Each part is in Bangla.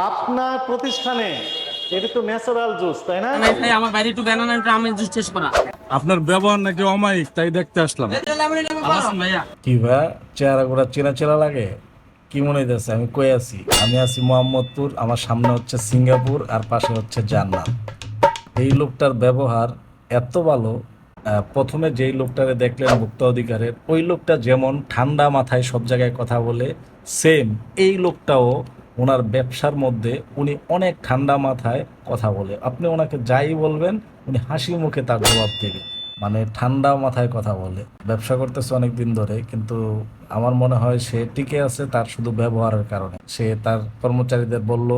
আপনার প্রতিষ্ঠানে এটা তো ন্যাচারাল জুস, তাই না? ভাই আমার বাইরে একটু ব্যানানা একটু আমের জুস টেস্ট করা। আপনার ব্যবহার নাকি অমায়িক, তাই দেখতে আসলাম। ভালো আছেন ভাইয়া? কি ভাই, চেহারা গোড়া চেনা চেনা লাগে। কি মনে হইতেছে আমি কই আছি? আমি আছি মোহাম্মদপুর, আমার সামনে হচ্ছে সিঙ্গাপুর আর পাশে হচ্ছে জান্নাত। এই লোকটার ব্যবহার এত ভালো। প্রথমে যেই লোকটারে দেখলেন ভোক্তা অধিকারের, ওই লোকটা যেমন ঠান্ডা মাথায় সব জায়গায় কথা বলে, সেম এই লোকটাও ওনার ব্যবসার মধ্যে উনি অনেক ঠান্ডা মাথায় কথা বলে। আপনি ওনাকে যাই বলবেন উনি হাসি মুখে তার জবাব দেবে। মানে ঠান্ডা মাথায় কথা বলে। ব্যবসা করতেছে অনেক দিন ধরে, কিন্তু আমার মনে হয় সে টিকে আছে তার শুধু ব্যবহারের কারণে। সে তার কর্মচারীদের বলল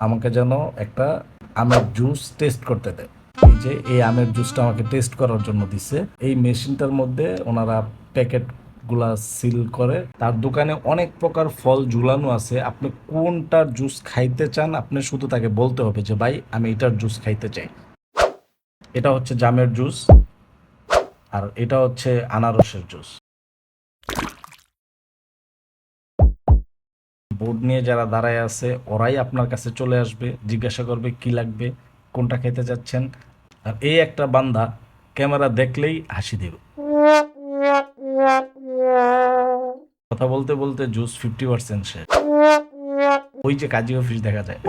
আমাকে যেন একটা আমের জুস টেস্ট করতে দেয়। এই যে এই আমের জুসটা আমাকে টেস্ট করার জন্য দিছে। এই মেশিনটার মধ্যে ওনারা প্যাকেট গুলা সিল করে। তার দোকানে অনেক প্রকার ফল ঝুলানো আছে। আপনি কোনটার জুস খাইতে চান আপনি শুধু তাকে বলতে হবে যে ভাই আমি এটার জুস খাইতে চাই। এটা হচ্ছে জামের জুস আর এটা হচ্ছে আনারসের জুস। বোর্ড নিয়ে যারা দাঁড়ায় আছে ওরাই আপনার কাছে চলে আসবে, জিজ্ঞাসা করবে কি লাগবে, কোনটা খেতে চাচ্ছেন। আর এই একটা বান্দা ক্যামেরা দেখলেই হাসি দেবে। কথা বলতে বলতে জুস 50% শেষ। ওই যে কাজী অফিস দেখা যায়।